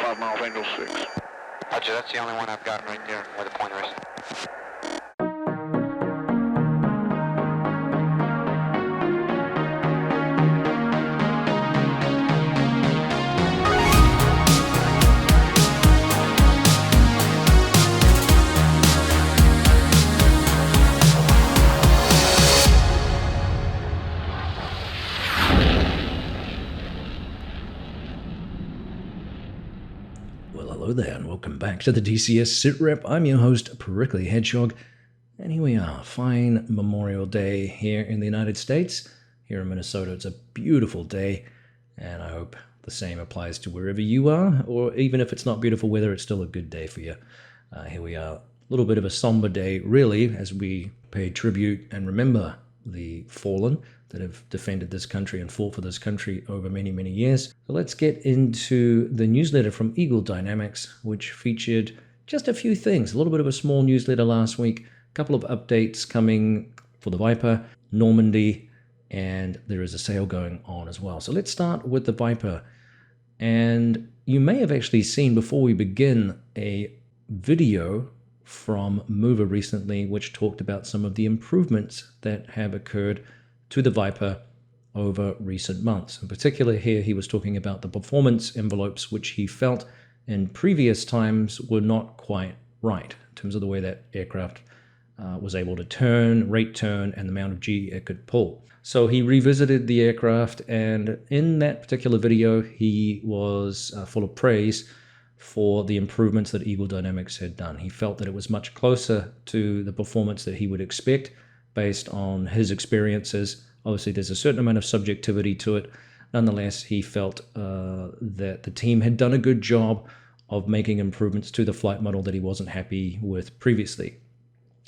5 miles, Angel 6. Roger, that's the only one I've got right there where the pointer is. Well, hello there, and welcome back to the DCS SITREP. I'm your host, Prickly Hedgehog, and here we are, fine Memorial Day here in the United States. Here in Minnesota, it's a beautiful day, and I hope the same applies to wherever you are, or even if it's not beautiful weather, it's still a good day for you. Here we are, a little bit of a somber day, really, as we pay tribute and remember the fallen that have defended this country and fought for this country over many, many years. So let's get into the newsletter from Eagle Dynamics, which featured just a few things. A little bit of a small newsletter last week, a couple of updates coming for the Viper, Normandy, and there is a sale going on as well. So let's start with the Viper. And you may have actually seen, before we begin, a video from Mover recently, which talked about some of the improvements that have occurred to the Viper over recent months. In particular here, he was talking about the performance envelopes, which he felt in previous times were not quite right in terms of the way that aircraft was able to turn, rate turn, and the amount of G it could pull. So he revisited the aircraft, and in that particular video, he was full of praise for the improvements that Eagle Dynamics had done. He felt that it was much closer to the performance that he would expect based on his experiences. Obviously, there's a certain amount of subjectivity to it. Nonetheless, he felt that the team had done a good job of making improvements to the flight model that he wasn't happy with previously.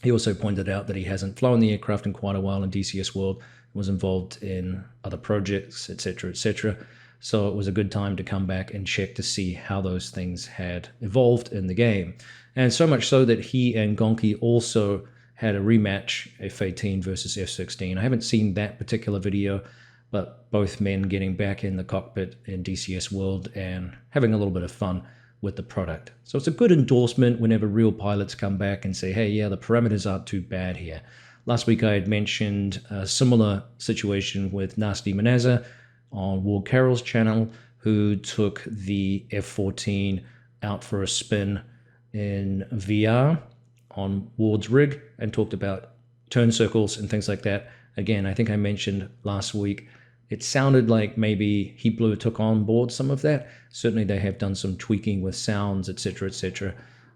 He also pointed out that he hasn't flown the aircraft in quite a while in DCS world, was involved in other projects, etc., etc. So it was a good time to come back and check to see how those things had evolved in the game. And so much so that he and Gonki also had a rematch, F-18 versus F-16. I haven't seen that particular video, but both men getting back in the cockpit in DCS world and having a little bit of fun with the product. So it's a good endorsement whenever real pilots come back and say, hey, yeah, the parameters aren't too bad here. Last week I had mentioned a similar situation with Nasty Manaza on Ward Carroll's channel, who took the F-14 out for a spin in VR on Ward's rig and talked about turn circles and things like that. Again, I think I mentioned last week, it sounded like maybe Heat Blue took on board some of that. Certainly they have done some tweaking with sounds, etc.,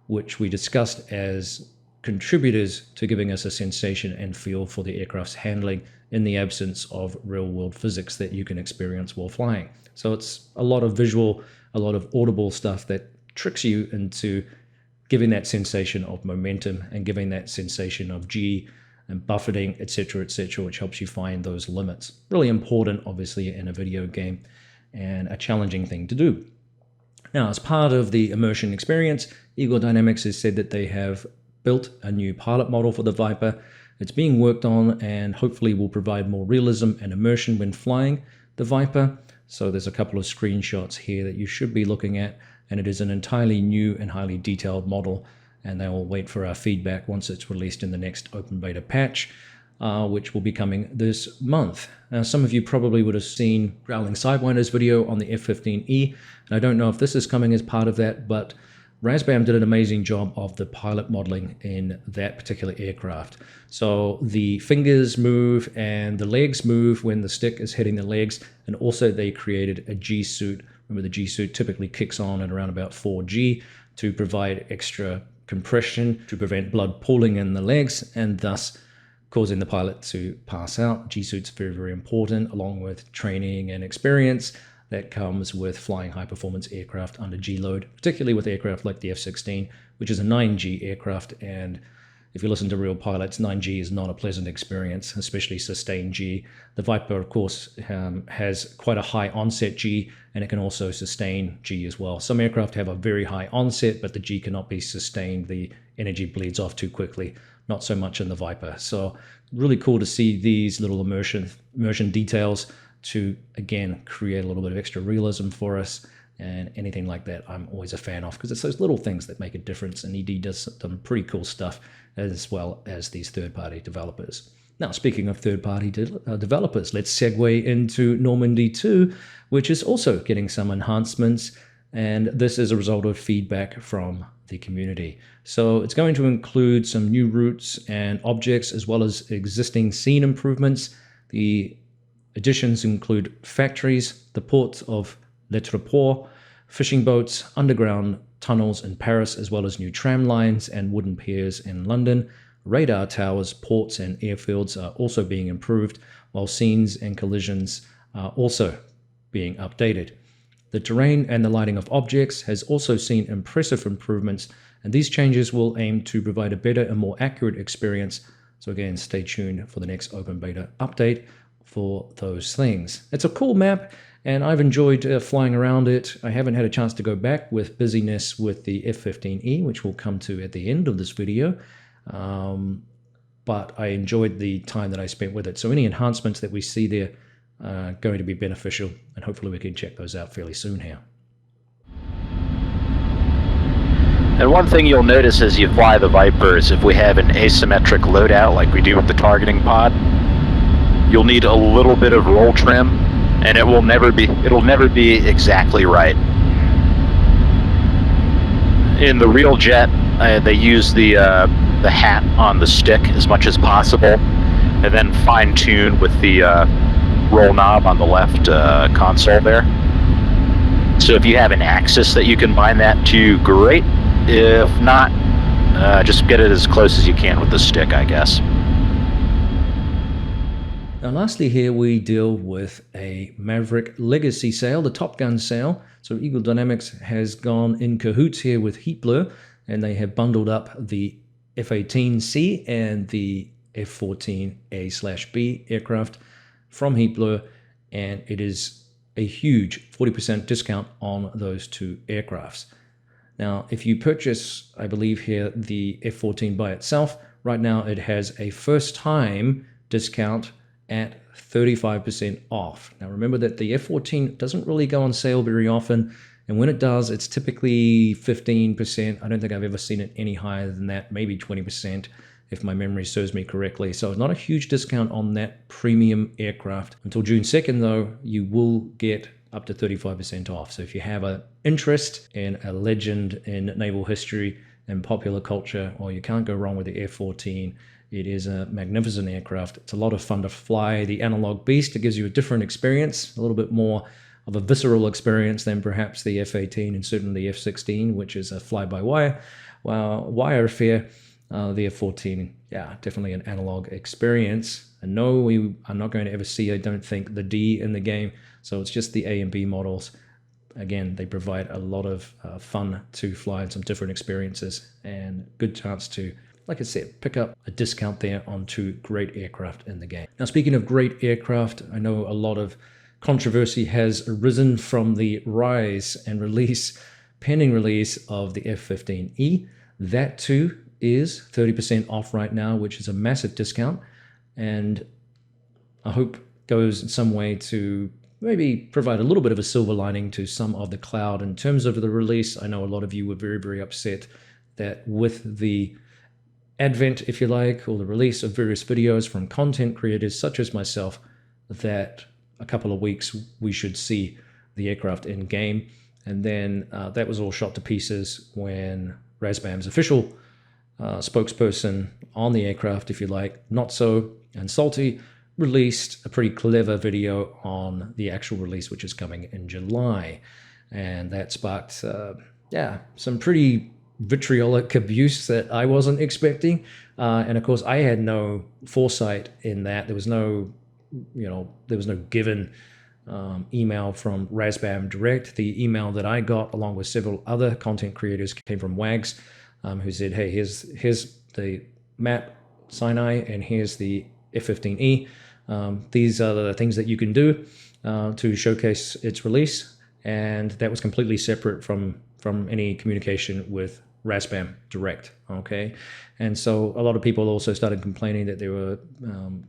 which we discussed as contributors to giving us a sensation and feel for the aircraft's handling in the absence of real-world physics that you can experience while flying. So it's a lot of visual, a lot of audible stuff that tricks you into giving that sensation of momentum and giving that sensation of G and buffeting, etc., which helps you find those limits. Really important, obviously, in a video game and a challenging thing to do. Now, as part of the immersion experience, Eagle Dynamics has said that they have built a new pilot model for the Viper. It's being worked on and hopefully will provide more realism and immersion when flying the Viper. So there's a couple of screenshots here that you should be looking at, and it is an entirely new and highly detailed model, and they will wait for our feedback once it's released in the next open beta patch, which will be coming this month. Now, some of you probably would have seen Growling Sidewinder's video on the F-15E, and I don't know if this is coming as part of that, but RAZBAM did an amazing job of the pilot modeling in that particular aircraft. So the fingers move and the legs move when the stick is hitting the legs, and also they created a G-suit. Remember, the G-suit typically kicks on at around about 4G to provide extra compression to prevent blood pooling in the legs and thus causing the pilot to pass out. G-suit's very, very important, along with training and experience that comes with flying high-performance aircraft under G-load, particularly with aircraft like the F-16, which is a 9G aircraft. And if you listen to real pilots, 9G is not a pleasant experience, especially sustained G. The Viper, of course, has quite a high onset G, and it can also sustain G as well. Some aircraft have a very high onset, but the G cannot be sustained. The energy bleeds off too quickly. Not so much in the Viper. So really cool to see these little immersion details to, again, create a little bit of extra realism for us. and anything like that I'm always a fan of, because it's those little things that make a difference, and ED does some pretty cool stuff as well as these third-party developers. Now, speaking of third-party developers, let's segue into Normandy 2, which is also getting some enhancements, and this is a result of feedback from the community. So it's going to include some new routes and objects, as well as existing scene improvements. The additions include factories, the port of SITREP, fishing boats, underground tunnels in Paris, as well as new tram lines and wooden piers in London. Radar towers, ports, and airfields are also being improved, while scenes and collisions are also being updated. The terrain and the lighting of objects has also seen impressive improvements, and these changes will aim to provide a better and more accurate experience. So again, stay tuned for the next open beta update for those things. It's a cool map, and I've enjoyed flying around it. I haven't had a chance to go back with busyness with the F-15E, which we'll come to at the end of this video. But I enjoyed the time that I spent with it. So any enhancements that we see there are going to be beneficial, and hopefully we can check those out fairly soon here. And one thing you'll notice as you fly the Viper is if we have an asymmetric loadout like we do with the targeting pod, you'll need a little bit of roll trim, and it'll never be exactly right. In the real jet, they use the hat on the stick as much as possible, and then fine-tune with the roll knob on the left console there. So if you have an axis that you can bind that to, great. If not, just get it as close as you can with the stick, I guess. Now lastly here we deal with a Maverick Legacy Sale, the Top Gun sale. So Eagle Dynamics has gone in cahoots here with Heat Blur, and they have bundled up the F-18C and the F-14A/B aircraft from Heat Blur, and it is a huge 40% discount on those two aircrafts. Now, if you purchase, I believe here, the F-14 by itself, right now it has a first-time discount at 35% off. Now, remember that the F-14 doesn't really go on sale very often, and when it does, it's typically 15%. I don't think I've ever seen it any higher than that, maybe 20%, if my memory serves me correctly. So it's not a huge discount on that premium aircraft. Until June 2nd, though, you will get up to 35% off. So if you have an interest in a legend in naval history and popular culture, well, you can't go wrong with the F-14. It is a magnificent aircraft. It's a lot of fun to fly. The analog beast, it gives you a different experience, a little bit more of a visceral experience than perhaps the F-18 and certainly the F-16, which is a fly-by-wire wire affair. The F-14, yeah, definitely an analog experience. And no, we are not going to ever see, I don't think, the D in the game. So it's just the A and B models. Again, they provide a lot of fun to fly and some different experiences, and good chance to, like I said, pick up a discount there on two great aircraft in the game. Now, speaking of great aircraft, I know a lot of controversy has arisen from the rise and pending release of the F-15E. That too is 30% off right now, which is a massive discount, and I hope goes in some way to maybe provide a little bit of a silver lining to some of the cloud in terms of the release. I know a lot of you were very, very upset that with the advent, if you like, or the release of various videos from content creators such as myself, that a couple of weeks we should see the aircraft in game, and then that was all shot to pieces when RAZBAM's official spokesperson on the aircraft, if you like, Not So and Salty, released a pretty clever video on the actual release, which is coming in July. And that sparked, some pretty vitriolic abuse that I wasn't expecting. And of course, I had no foresight in that. There was no given email from RAZBAM direct. The email that I got, along with several other content creators, came from Wags, who said, hey, here's the map Sinai, and here's the F-15E. These are the things that you can do to showcase its release. And that was completely separate from any communication with RAZBAM direct, okay? And so a lot of people also started complaining that there were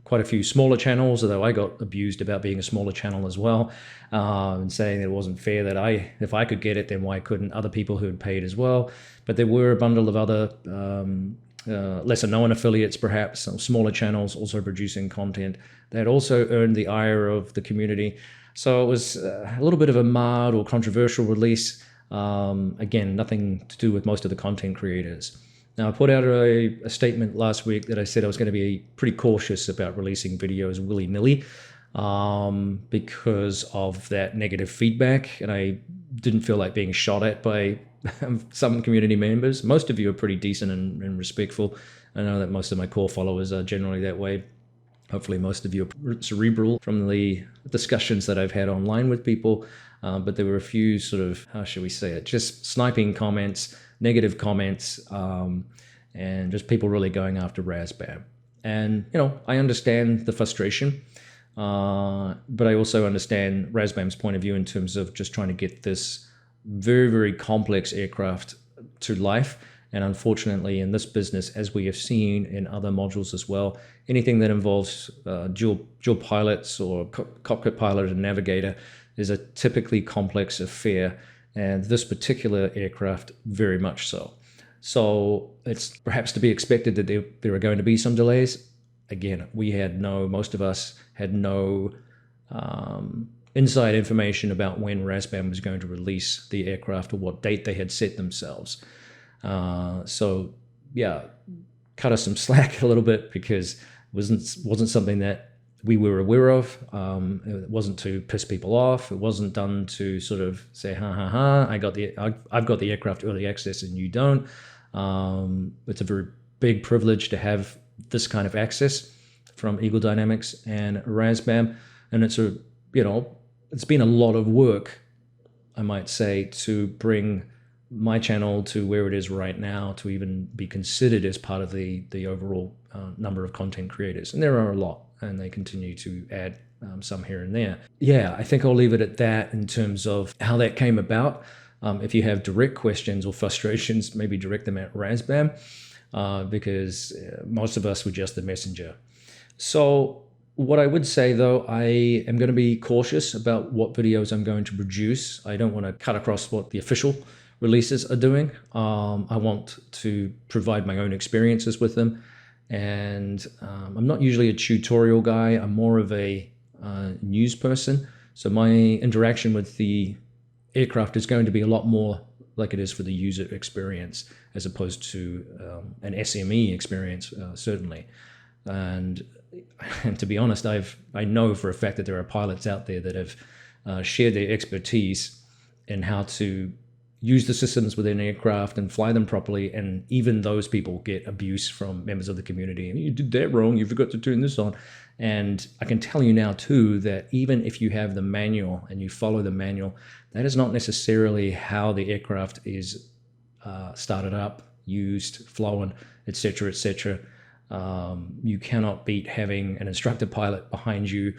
quite a few smaller channels, although I got abused about being a smaller channel as well, and saying it wasn't fair that if I could get it, then why couldn't other people who had paid as well? But there were a bundle of other lesser known affiliates, perhaps, some smaller channels also producing content that also earned the ire of the community. So it was a little bit of a marred or controversial release. Again, nothing to do with most of the content creators. Now, I put out a statement last week that I said I was going to be pretty cautious about releasing videos willy-nilly because of that negative feedback, and I didn't feel like being shot at by some community members. Most of you are pretty decent and respectful. I know that most of my core followers are generally that way. Hopefully most of you are cerebral from the discussions that I've had online with people, but there were a few sort of, how should we say it, just sniping comments, negative comments, and just people really going after RAZBAM. And, you know, I understand the frustration, but I also understand RAZBAM's point of view in terms of just trying to get this very, very complex aircraft to life. And unfortunately, in this business, as we have seen in other modules as well, anything that involves dual pilots or cockpit pilot and navigator is a typically complex affair. And this particular aircraft, very much so. So it's perhaps to be expected that there are going to be some delays. Again, most of us had no inside information about when RAZBAM was going to release the aircraft or what date they had set themselves. So yeah, cut us some slack a little bit because it wasn't something that we were aware of. It wasn't to piss people off. It wasn't done to sort of say, I've got the aircraft early access and you don't. It's a very big privilege to have this kind of access from Eagle Dynamics and RAZBAM, and it's been a lot of work, I might say, to bring my channel to where it is right now, to even be considered as part of the overall number of content creators. And there are a lot, and they continue to add some here and there. Yeah, I think I'll leave it at that in terms of how that came about. If you have direct questions or frustrations, maybe direct them at RAZBAM, because most of us were just the messenger. So what I would say, though, I am going to be cautious about what videos I'm going to produce. I don't want to cut across what the official releases are doing. I want to provide my own experiences with them. And I'm not usually a tutorial guy. I'm more of a news person. So my interaction with the aircraft is going to be a lot more like it is for the user experience, as opposed to an SME experience, certainly. And to be honest, I know for a fact that there are pilots out there that have shared their expertise in how to use the systems within aircraft and fly them properly, and even those people get abuse from members of the community. You did that wrong, you forgot to turn this on. And I can tell you now too that even if you have the manual and you follow the manual, that is not necessarily how the aircraft is started up, used, flown, etc., etc. You cannot beat having an instructor pilot behind you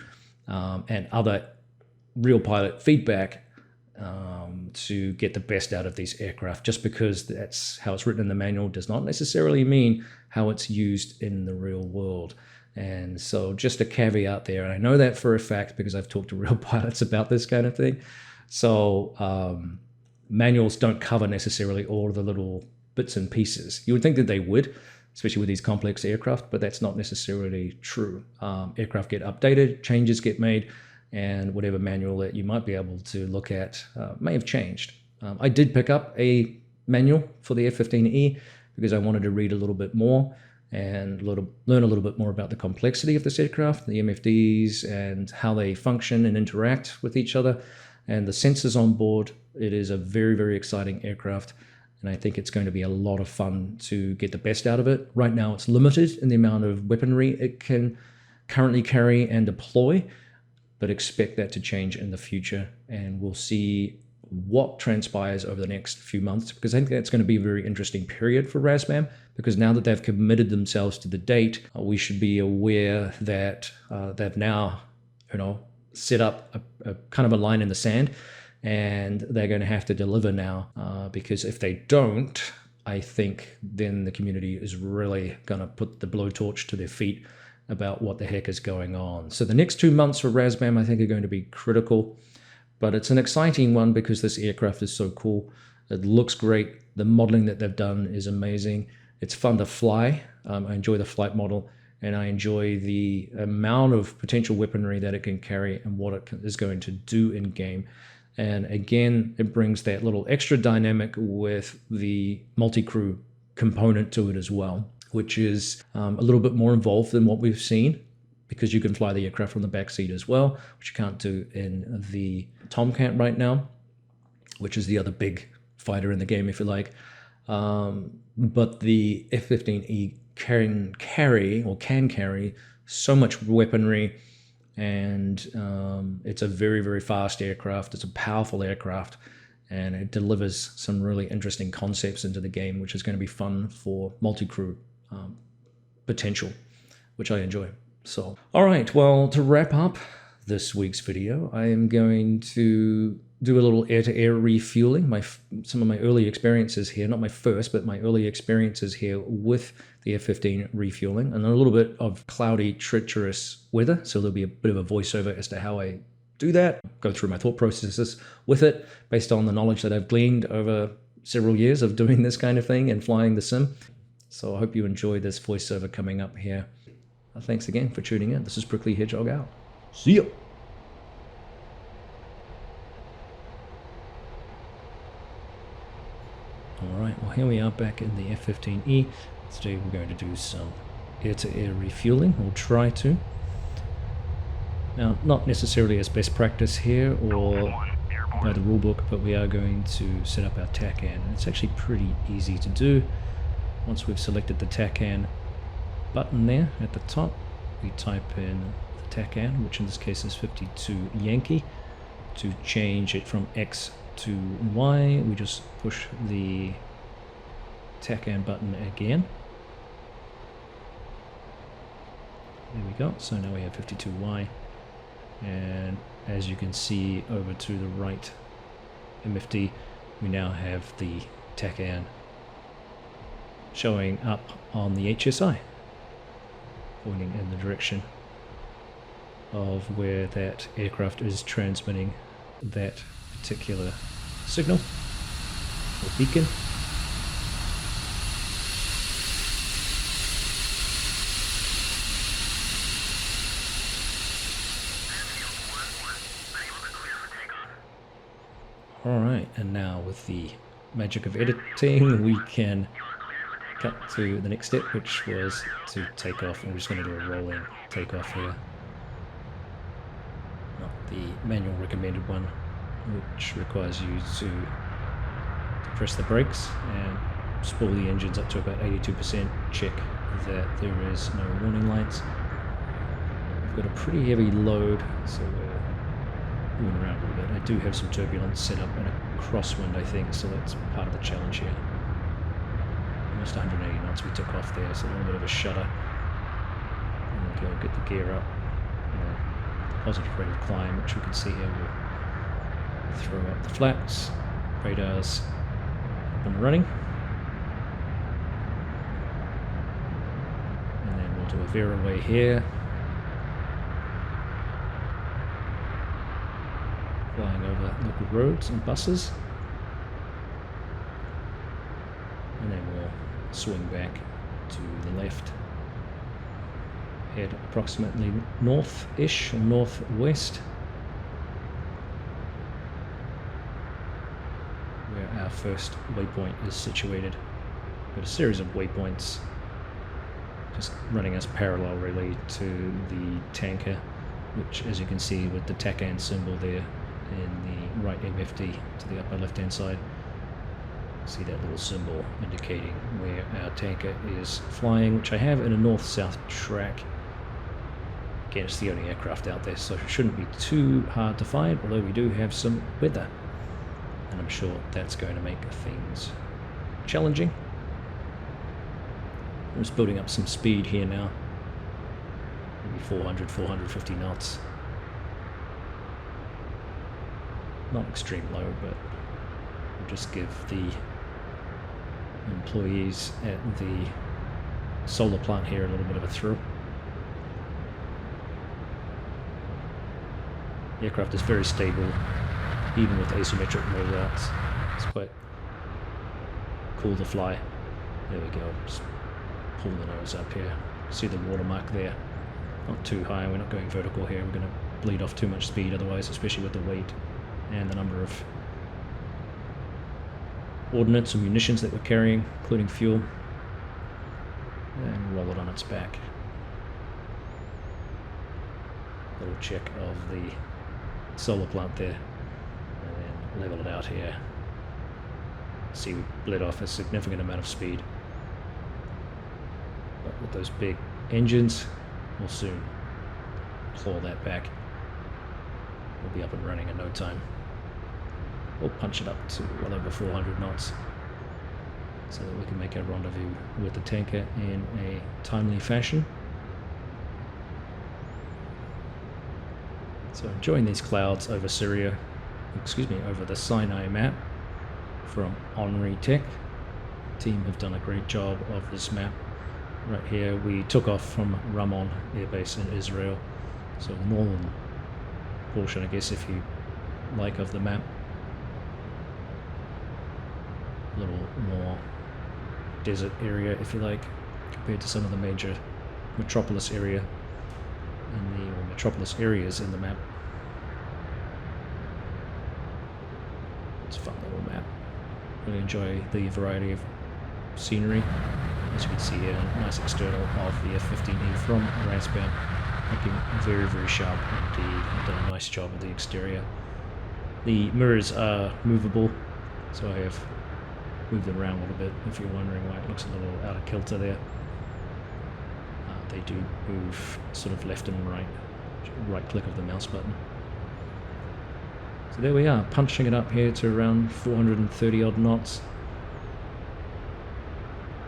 and other real pilot feedback to get the best out of these aircraft. Just because that's how it's written in the manual does not necessarily mean how it's used in the real world. And so just a caveat there, and I know that for a fact because I've talked to real pilots about this kind of thing. So manuals don't cover necessarily all of the little bits and pieces. You would think that they would, especially with these complex aircraft, but that's not necessarily true. Aircraft get updated, changes get made, and whatever manual that you might be able to look at may have changed. I did pick up a manual for the F-15E because I wanted to read a little bit more and learn a little bit more about the complexity of this aircraft, the MFDs, and how they function and interact with each other, and the sensors on board. It is a very, very exciting aircraft, and I think it's going to be a lot of fun to get the best out of it. Right now, it's limited in the amount of weaponry it can currently carry and deploy, but expect that to change in the future, and we'll see what transpires over the next few months, because I think that's going to be a very interesting period for RAZBAM, because now that they've committed themselves to the date, we should be aware that they've now, set up a kind of a line in the sand, and they're going to have to deliver now, because if they don't, I think then the community is really going to put the blowtorch to their feet about what the heck is going on. So the next 2 months for RAZBAM, I think, are going to be critical. But it's an exciting one because this aircraft is so cool. It looks great. The modeling that they've done is amazing. It's fun to fly. I enjoy the flight model, and I enjoy the amount of potential weaponry that it can carry and what it is going to do in game. And again, it brings that little extra dynamic with the multi-crew component to it as well, which is a little bit more involved than what we've seen, because you can fly the aircraft from the back seat as well, which you can't do in the Tomcat right now, which is the other big fighter in the game, if you like. But the F-15E can carry so much weaponry, and it's a very, very fast aircraft. It's a powerful aircraft, and it delivers some really interesting concepts into the game, which is going to be fun for multi-crew potential, which I enjoy. So, all right, well, to wrap up this week's video, I am going to do a little air-to-air refueling, some of my early experiences here, not my first, but my early experiences here with the F-15 refueling, and a little bit of cloudy, treacherous weather, so there'll be a bit of a voiceover as to how I do that, go through my thought processes with it, based on the knowledge that I've gleaned over several years of doing this kind of thing and flying the sim. So I hope you enjoy this voiceover coming up here. Thanks again for tuning in. This is Prickly Hedgehog out. See ya! Alright, well, here we are back in the F-15E. Today we're going to do some air-to-air refueling, or try to. Now, not necessarily as best practice here or by the rulebook, but we are going to set up our TACAN, and it's actually pretty easy to do. Once we've selected the TACAN button there at the top, we type in the TACAN, which in this case is 52 Yankee. To change it from X to Y, we just push the TACAN button again. There we go. So now we have 52Y, and as you can see over to the right MFD, we now have the TACAN showing up on the HSI, pointing in the direction of where that aircraft is transmitting that particular signal or beacon. Alright, and now with the magic of editing, we can cut to the next step, which was to take off, and we're just going to do a rolling takeoff here. Not the manual recommended one, which requires you to press the brakes and spool the engines up to about 82%, check that there is no warning lights. We've got a pretty heavy load, so we're moving around a little bit. I do have some turbulence set up and a crosswind, I think, so that's part of the challenge here. Almost 180 knots we took off there, so a little bit of a shudder. And we'll go get the gear up. Positive rate of climb, which we can see here. We'll throw up the flaps, radars up and running. And then we'll do a veer away here. Flying over local roads and buses. And then we'll swing back to the left. Head approximately north-ish or northwest, where our first waypoint is situated. We've got a series of waypoints just running us parallel really to the tanker, which, as you can see with the TACAN symbol there in the right MFD to the upper left hand side, see that little symbol indicating where our tanker is flying, which I have in a north-south track. Again, it's the only aircraft out there, so it shouldn't be too hard to find, although we do have some weather, and I'm sure that's going to make things challenging. I'm just building up some speed here now, maybe 400, 450 knots. Not extreme low, but we'll just give the employees at the solar plant here a little bit of a thrill. The aircraft is very stable, even with asymmetric loadouts. It's quite cool to fly. There we go. Just pull the nose up here. See the watermark there. Not too high. We're not going vertical here. We're going to bleed off too much speed otherwise, especially with the weight and the number of ordnance and munitions that we're carrying, including fuel. And roll it on its back. Little check of the solar plant there, and then level it out here. See, we bled off a significant amount of speed, but with those big engines we'll soon claw that back. We'll be up and running in no time. We'll punch it up to well over 400 knots so that we can make our rendezvous with the tanker in a timely fashion. So enjoying these clouds over Syria, over the Sinai map from Henri Tech. The team have done a great job of this map. Right here we took off from Ramon Air Base in Israel, so the northern portion, I guess, if you like, of the map. A little more desert area, if you like, compared to some of the major metropolis area or metropolis areas in the map. It's a fun little map. Really enjoy the variety of scenery. As you can see here, a nice external of the F-15E from RAZBAM, looking very, very sharp indeed. I've done a nice job of the exterior. The mirrors are movable, so I have moved them around a little bit if you're wondering why it looks a little out of kilter there. They do move sort of left and right click of the mouse button. So there we are, punching it up here to around 430 odd knots.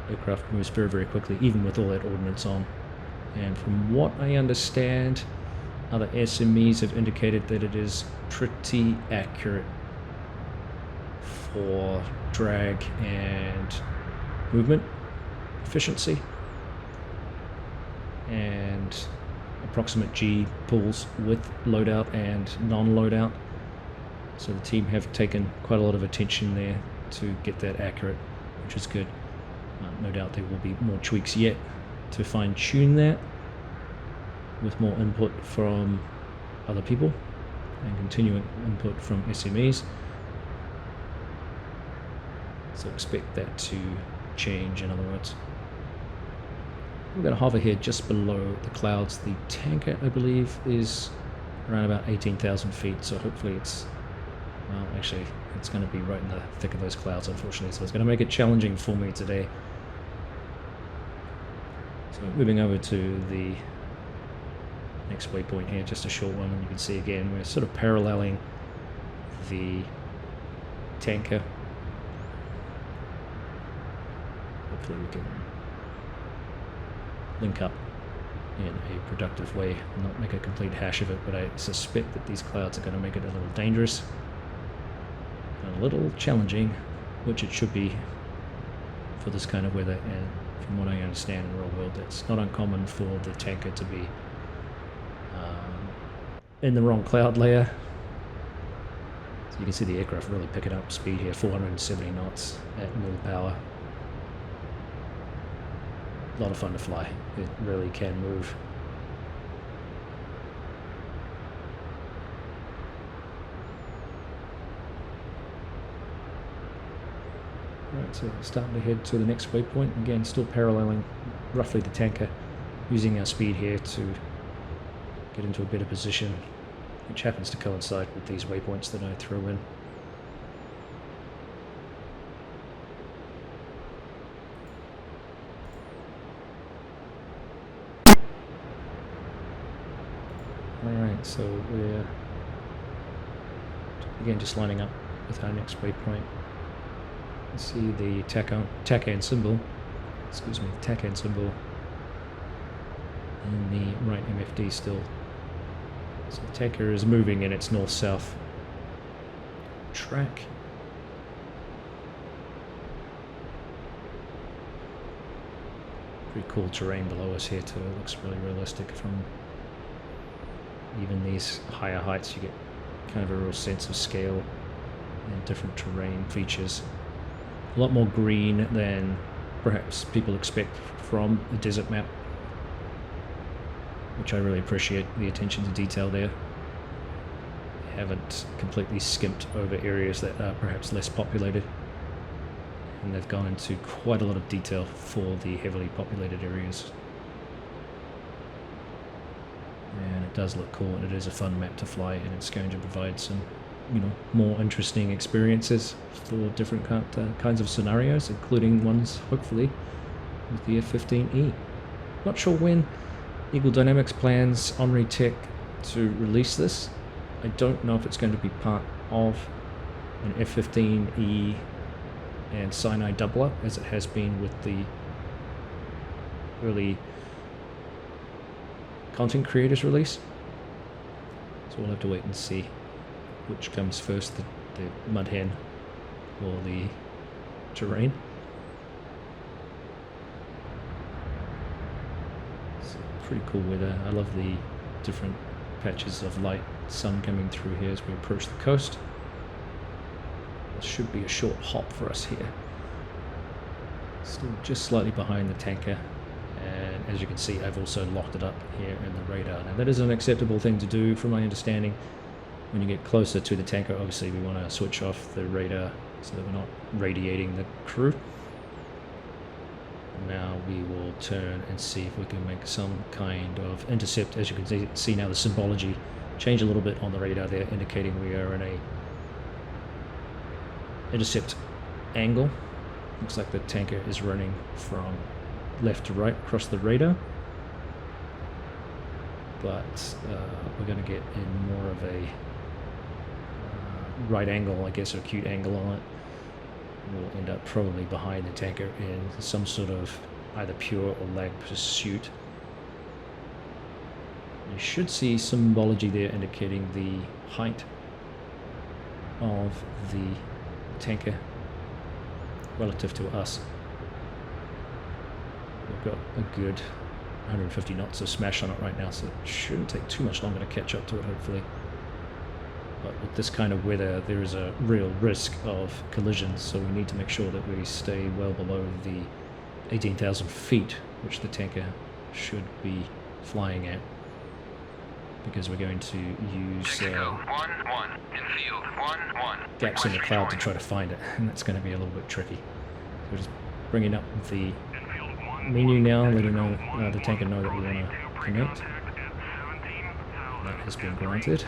Aircraft moves very, very quickly, even with all that ordnance on. And from what I understand, other SMEs have indicated that it is pretty accurate for drag and movement efficiency and approximate G pulls with loadout and non-loadout. So the team have taken quite a lot of attention there to get that accurate, which is good. No doubt there will be more tweaks yet to fine-tune that with more input from other people and continuing input from SMEs. So expect that to change, in other words. We're going to hover here just below the clouds. The tanker, I believe, is around about 18,000 feet, so hopefully it's, well, actually, it's going to be right in the thick of those clouds, unfortunately, so it's going to make it challenging for me today. So moving over to the next waypoint here, just a short one, and you can see again, we're sort of paralleling the tanker. Hopefully we can link up in a productive way and not make a complete hash of it, but I suspect that these clouds are going to make it a little dangerous and a little challenging, which it should be for this kind of weather. And from what I understand in the real world, it's not uncommon for the tanker to be in the wrong cloud layer. So you can see the aircraft really picking up speed here, 470 knots at middle power. A lot of fun to fly. It really can move. Right, so starting to head to the next waypoint. Again, still paralleling roughly the tanker, using our speed here to get into a better position, which happens to coincide with these waypoints that I throw in. Alright, so we're again just lining up with our next waypoint. You see the TACAN symbol, TACAN symbol in the right MFD still. So the tanker is moving in its north-south track. Pretty cool terrain below us here too. It looks really realistic from even these higher heights. You get kind of a real sense of scale and different terrain features. A lot more green than perhaps people expect from a desert map, which I really appreciate the attention to detail there. They haven't completely skimped over areas that are perhaps less populated, and they've gone into quite a lot of detail for the heavily populated areas. And it does look cool, and it is a fun map to fly, and it's going to provide some, you know, more interesting experiences for different kinds of scenarios, including ones, hopefully, with the F-15E. Not sure when Eagle Dynamics plans Omri Tech to release this. I don't know if it's going to be part of an F-15E and Sinai doubler, as it has been with the early content creators release. So we'll have to wait and see which comes first, the mud hen or the terrain. So pretty cool weather. I love the different patches of light sun coming through here as we approach the coast. This should be a short hop for us here. Still just slightly behind the tanker, and as you can see, I've also locked it up here in the radar. Now that is an acceptable thing to do from my understanding. When you get closer to the tanker, obviously we want to switch off the radar so that we're not radiating the crew. Now we will turn and see if we can make some kind of intercept. As you can see now, the symbology changed a little bit on the radar there, indicating we are in a intercept angle. Looks like the tanker is running from left to right across the radar, but we're going to get in more of a right angle, I guess, or acute angle on it. We'll end up probably behind the tanker in some sort of either pure or lag pursuit. You should see symbology there indicating the height of the tanker relative to us. We've got a good 150 knots of smash on it right now, so it shouldn't take too much longer to catch up to it, hopefully. But with this kind of weather, there is a real risk of collisions, so we need to make sure that we stay well below the 18,000 feet, which the tanker should be flying at, because we're going to use gaps in the cloud to try to find it, and that's going to be a little bit tricky. So we're just bringing up the menu now, letting the tanker know that we want to connect. That has been granted.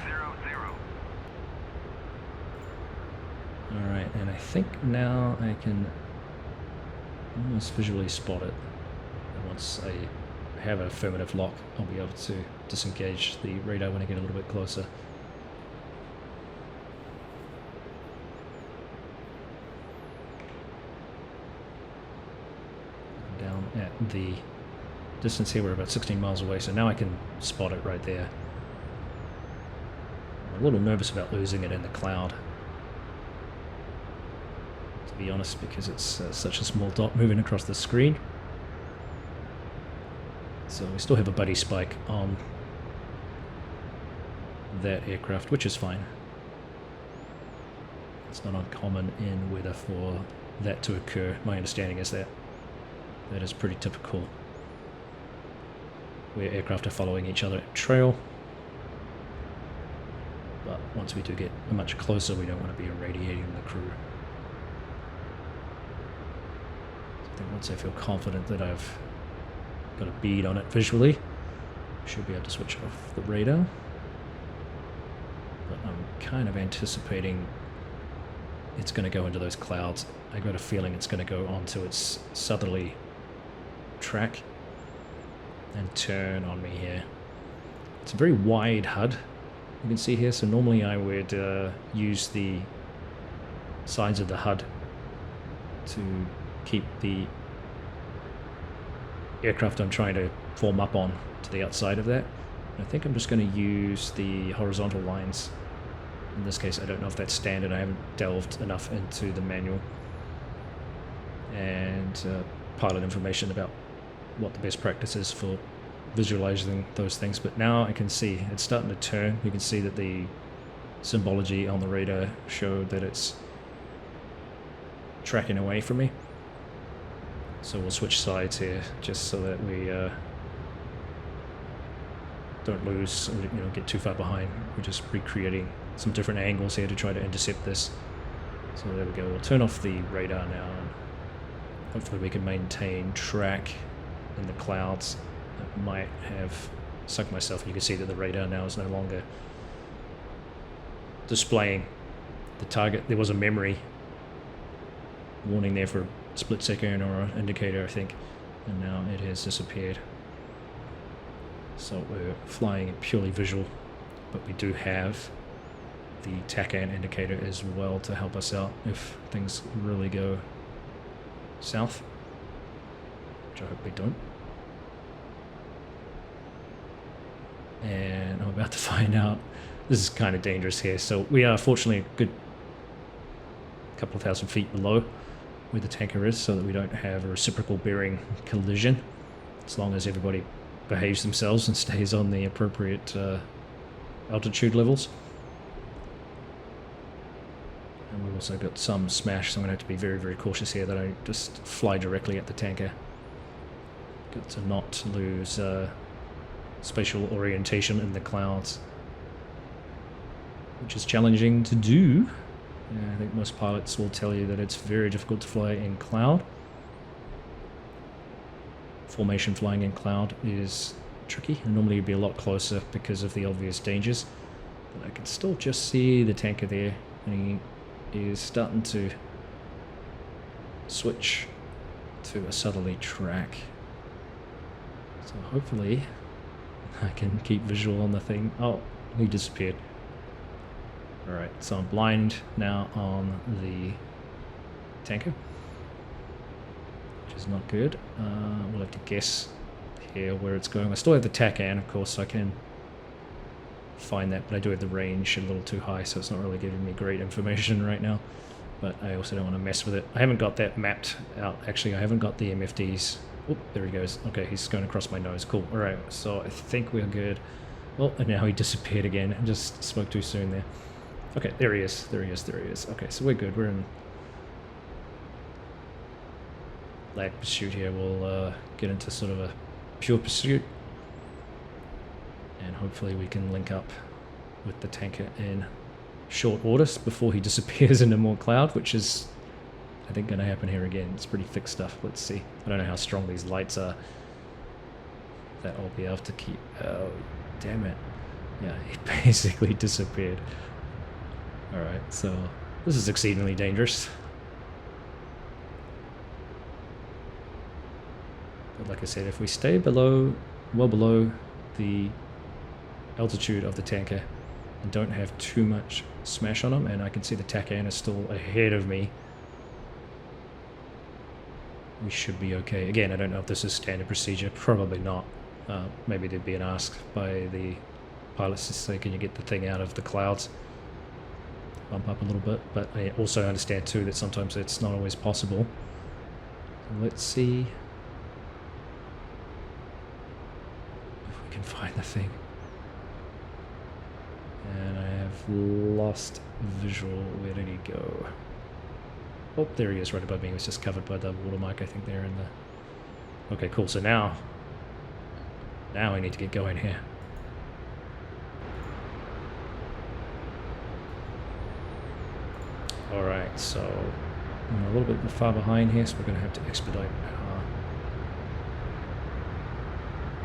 Alright, and I think now I can almost visually spot it. And once I have an affirmative lock, I'll be able to disengage the radar when I get a little bit closer. Down at the distance here, we're about 16 miles away, so now I can spot it right there. I'm a little nervous about losing it in the cloud, to be honest, because it's such a small dot moving across the screen. So we still have a buddy spike on that aircraft, which is fine. It's not uncommon in weather for that to occur. My understanding is that that is pretty typical where aircraft are following each other at trail. But once we do get much closer, we don't want to be irradiating the crew. I think once I feel confident that I've got a bead on it visually, I should be able to switch off the radar. But I'm kind of anticipating it's going to go into those clouds. I got a feeling it's going to go onto its southerly track and turn on me here. It's a very wide HUD, you can see here, so normally I would use the sides of the HUD to keep the aircraft I'm trying to form up on to the outside of that. I think I'm just going to use the horizontal lines. In this case, I don't know if that's standard. I haven't delved enough into the manual and pilot information about what the best practice is for visualizing those things, but now I can see it's starting to turn. You can see that the symbology on the radar showed that it's tracking away from me. So we'll switch sides here just so that we don't lose, get too far behind. We're just recreating some different angles here to try to intercept this. So there we go. We'll turn off the radar now, and hopefully we can maintain track in the clouds. I might have sunk myself. You can see that the radar now is no longer displaying the target. There was a memory warning there for a split second, or an indicator, I think, and now it has disappeared. So we're flying purely visual, but we do have the TACAN indicator as well to help us out if things really go south, which I hope they don't. And I'm about to find out. This is kind of dangerous here. So we are fortunately a good couple of thousand feet below where the tanker is, so that we don't have a reciprocal bearing collision, as long as everybody behaves themselves and stays on the appropriate altitude levels. And we've also got some smash, so I'm going to have to be very, very cautious here that I don't just fly directly at the tanker. Got to not lose spatial orientation in the clouds, which is challenging to do. I think most pilots will tell you that it's very difficult to fly in cloud. Formation flying in cloud is tricky, and normally you'd be a lot closer because of the obvious dangers. But I can still just see the tanker there, and he is starting to switch to a southerly track. So hopefully I can keep visual on the thing. Oh, he disappeared. Alright, so I'm blind now on the tanker, which is not good. We'll have to guess here where it's going. I still have the TACAN, of course, so I can find that, but I do have the range a little too high, so it's not really giving me great information right now. But I also don't want to mess with it. I haven't got that mapped out. Actually, I haven't got the MFDs. Oh, there he goes. Okay, he's going across my nose. Cool. Alright, so I think we're good. Well, and now he disappeared again. I just spoke too soon there. Okay, there he is. There he is. There he is. Okay, so we're good. We're in lag pursuit here. We'll get into sort of a pure pursuit, and hopefully we can link up with the tanker in short order before he disappears into more cloud, which is, I think, going to happen here again. It's pretty thick stuff. Let's see. I don't know how strong these lights are that I'll be able to keep. Oh, damn it. Yeah, he basically disappeared. Alright, so this is exceedingly dangerous. But like I said, if we stay below, well below the altitude of the tanker and don't have too much smash on them, and I can see the TACAN is still ahead of me, we should be okay. Again, I don't know if this is standard procedure. Probably not. Maybe there'd be an ask by the pilots to say, can you get the thing out of the clouds? Bump up a little bit, but I also understand too that sometimes it's not always possible. So let's see if we can find the thing. And I have lost visual. Where did he go? Oh, there he is, right above me. He was just covered by the watermark, I think, there in the... Okay, cool. So now we need to get going here. Alright, so I'm a little bit far behind here, so we're going to have to expedite our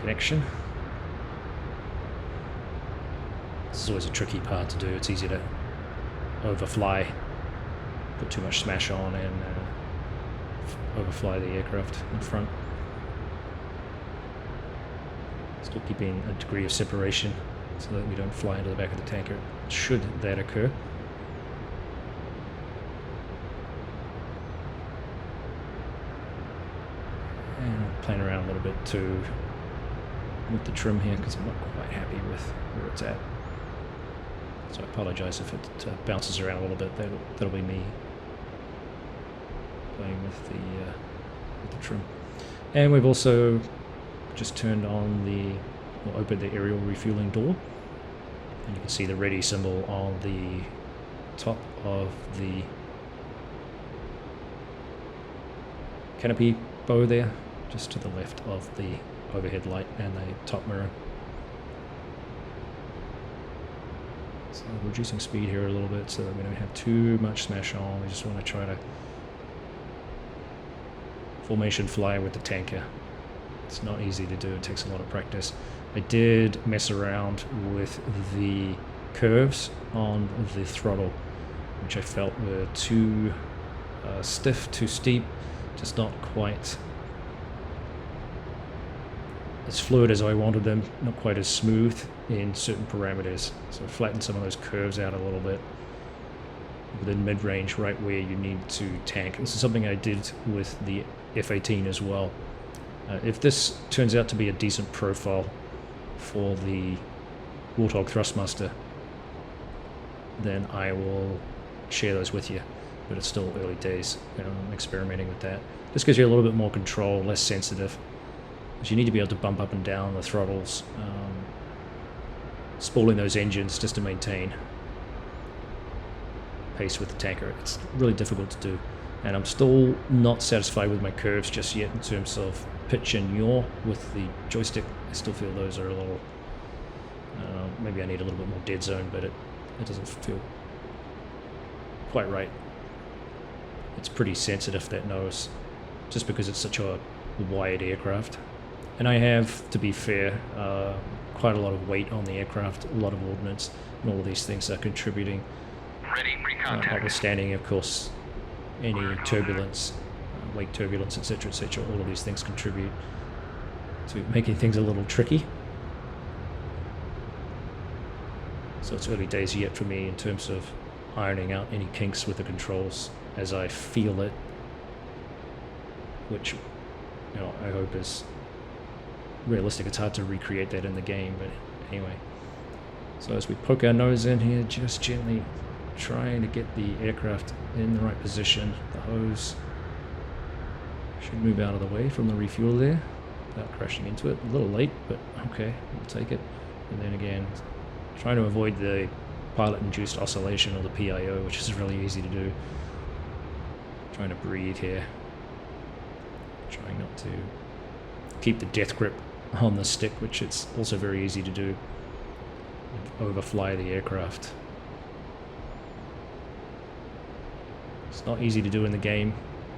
connection. This is always a tricky part to do. It's easy to overfly, put too much smash on, and overfly the aircraft in front. Still keeping a degree of separation so that we don't fly into the back of the tanker, should that occur. Playing around a little bit too with the trim here because I'm not quite happy with where it's at. So I apologize if it bounces around a little bit. That'll be me playing with the trim. And we've also just turned on or opened the aerial refueling door. And you can see the ready symbol on the top of the canopy bow there, just to the left of the overhead light and the top mirror. So reducing speed here a little bit so that we don't have too much smash on. We just want to try to formation fly with the tanker. It's not easy to do, it takes a lot of practice. I did mess around with the curves on the throttle, which I felt were too stiff, too steep, just not quite as fluid as I wanted them, not quite as smooth in certain parameters. So I flattened some of those curves out a little bit within mid-range, right where you need to tank. This is something I did with the F-18 as well. If this turns out to be a decent profile for the Warthog Thrustmaster, then I will share those with you. But it's still early days. I'm experimenting with that. This gives you a little bit more control, less sensitive. Because you need to be able to bump up and down the throttles, spooling those engines just to maintain pace with the tanker. It's really difficult to do. And I'm still not satisfied with my curves just yet in terms of pitch and yaw with the joystick. I still feel those are a little, maybe I need a little bit more dead zone, but it doesn't feel quite right. It's pretty sensitive, that nose, just because it's such a wide aircraft. And I have, to be fair, quite a lot of weight on the aircraft, a lot of ordnance, and all of these things are contributing. Notwithstanding, of course, any turbulence, weight turbulence, etc., etc., all of these things contribute to making things a little tricky. So it's early days yet for me in terms of ironing out any kinks with the controls as I feel it, which, you know, I hope is realistic. It's hard to recreate that in the game, but anyway. So as we poke our nose in here, just gently trying to get the aircraft in the right position. The hose should move out of the way from the refuel there without crashing into it. A little late, but okay, we'll take it. And then again, trying to avoid the pilot-induced oscillation or the PIO, which is really easy to do. Trying to breathe here. Trying not to keep the death grip on the stick, which it's also very easy to do. Overfly the aircraft. It's not easy to do in the game.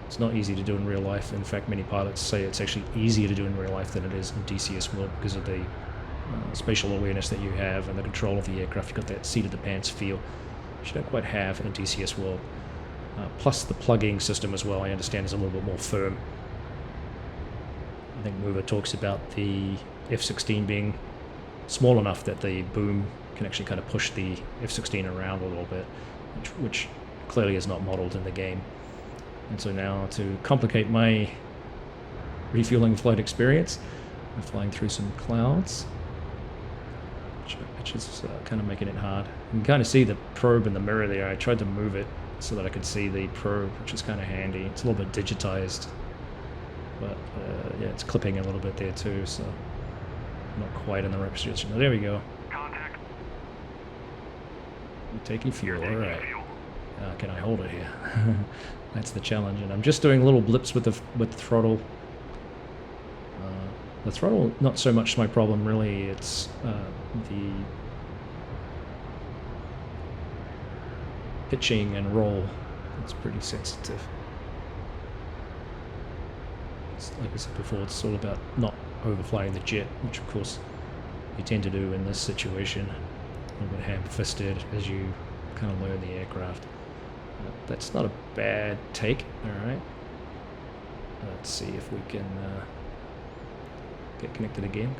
It's not easy to do in real life. In fact, many pilots say it's actually easier to do in real life than it is in DCS world because of the spatial awareness that you have and the control of the aircraft. You've got that seat of the pants feel, which you don't quite have in DCS world. Plus the plugging system as well, I understand, is a little bit more firm. I think Mover talks about the F-16 being small enough that the boom can actually kind of push the F-16 around a little bit, which clearly is not modeled in the game. And so now, to complicate my refueling flight experience, I'm flying through some clouds, which is kind of making it hard. You can kind of see the probe in the mirror there. I tried to move it so that I could see the probe, which is kind of handy. It's a little bit digitized, but yeah, it's clipping a little bit there too, so not quite in the right position. Oh, there we go. Contact. We're taking fuel, alright. Can I hold it here? That's the challenge, and I'm just doing little blips with the throttle. The throttle, not so much my problem really, it's the pitching and roll. It's pretty sensitive. It's, like I said before, it's all about not overflying the jet, which of course you tend to do in this situation. A little bit ham-fisted as you kind of learn the aircraft. That's not a bad take, alright. Let's see if we can get connected again.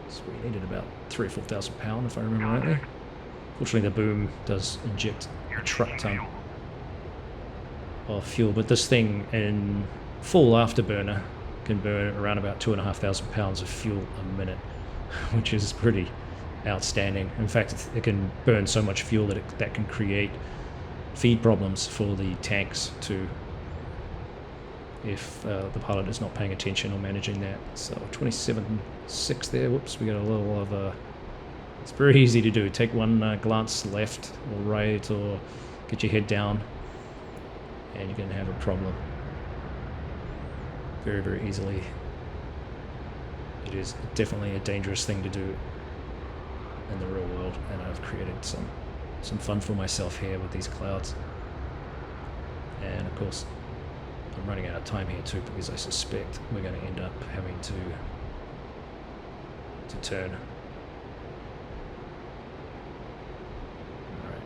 So we needed about 3,000 or 4,000 pound, if I remember rightly. Fortunately, the boom does inject a truck ton of fuel, but this thing in full afterburner can burn around about 2,500 pounds of fuel a minute, which is pretty outstanding. In fact, it can burn so much fuel that that can create feed problems for the tanks too. if the pilot is not paying attention or managing that. So 27.6 there. Whoops, we got a little of a... It's very easy to do. Take one glance left or right, or get your head down, and you're going to have a problem very, very easily. It is definitely a dangerous thing to do in the real world, and I've created some fun for myself here with these clouds. And of course, I'm running out of time here too, because I suspect we're going to end up having to turn. Alright,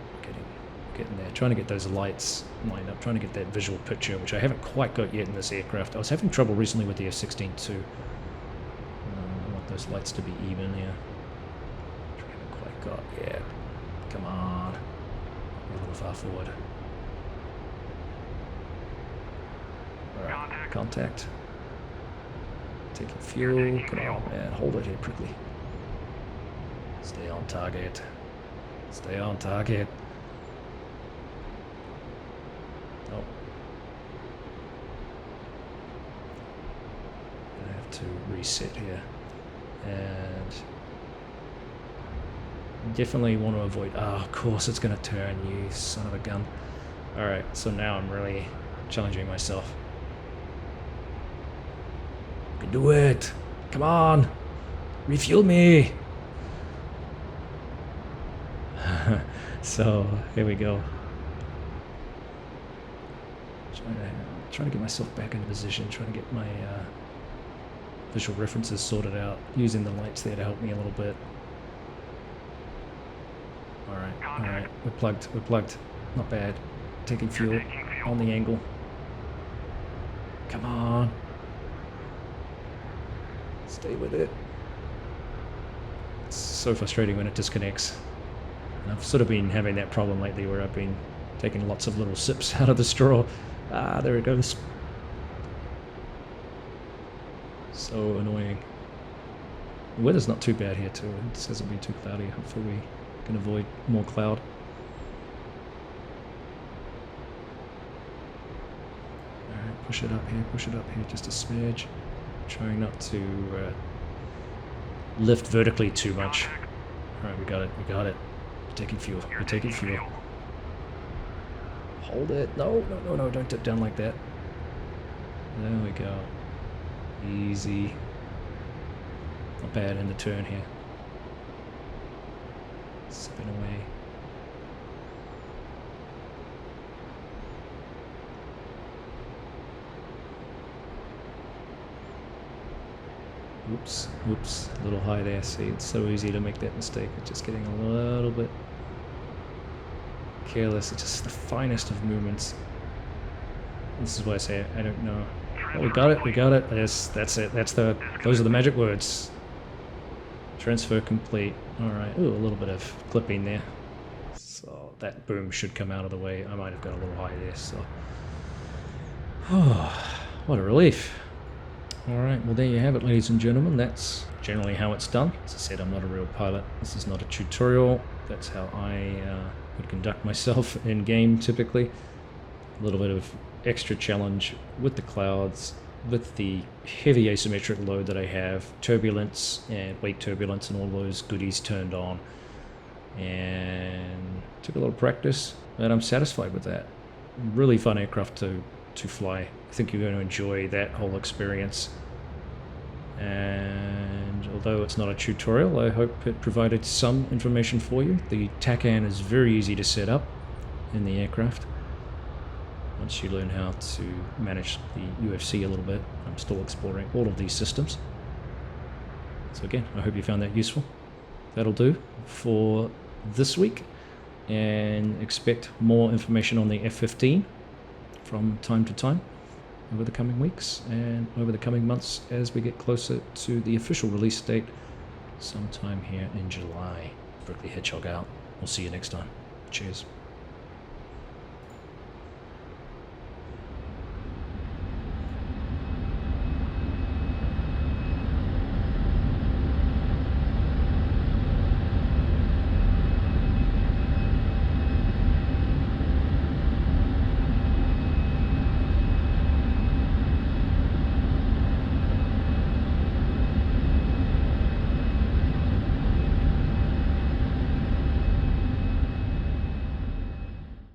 getting there. Trying to get those lights lined up, trying to get that visual picture, which I haven't quite got yet in this aircraft. I was having trouble recently with the F-16 too. I want those lights to be even here. Which we haven't quite got yet. Come on. A little far forward. Alright, contact. Taking fuel. Come on, man. Hold it here quickly. Stay on target. Stay on target. Oh. I have to reset here. And definitely want to avoid... Oh, of course it's going to turn, you son of a gun. Alright, so now I'm really challenging myself. You can do it! Come on! Refuel me! So, here we go. Trying to get myself back into position, trying to get my visual references sorted out, using the lights there to help me a little bit. Alright, we're plugged, not bad. Taking fuel on the angle. Come on. Stay with it. It's so frustrating when it disconnects. And I've sort of been having that problem lately where I've been taking lots of little sips out of the straw. Ah, there it goes. So annoying. The weather's not too bad here too. It hasn't been too cloudy. Hopefully we can avoid more cloud. Alright, push it up here just a smidge. Trying not to lift vertically too much. Alright, we got it. We're taking fuel. Hold it. No, don't dip down like that. There we go. Easy. Not bad in the turn here. Spin away. Oops, a little high there. See, it's so easy to make that mistake. It's just getting a little bit careless. It's just the finest of movements. This is why I say I don't know. Oh, we got it. Yes, that's it. Those are the magic words. Transfer complete. Alright, ooh, a little bit of clipping there. So that boom should come out of the way. I might have got a little high there, so. Oh, what a relief. Alright, well there you have it, ladies and gentlemen. That's generally how it's done. As I said, I'm not a real pilot. This is not a tutorial. That's how I would conduct myself in game typically. A little bit of extra challenge with the clouds, with the heavy asymmetric load that I have, turbulence and weight turbulence and all those goodies turned on. And took a little practice, but I'm satisfied with that. Really fun aircraft to fly. I think you're going to enjoy that whole experience. And although it's not a tutorial, I hope it provided some information for you. The TACAN is very easy to set up in the aircraft once you learn how to manage the UFC a little bit. I'm still exploring all of these systems. So again, I hope you found that useful. That'll do for this week, and expect more information on the F-15 from time to time over the coming weeks and over the coming months as we get closer to the official release date sometime here in July. Berkeley Hedgehog out. We'll see you next time. Cheers.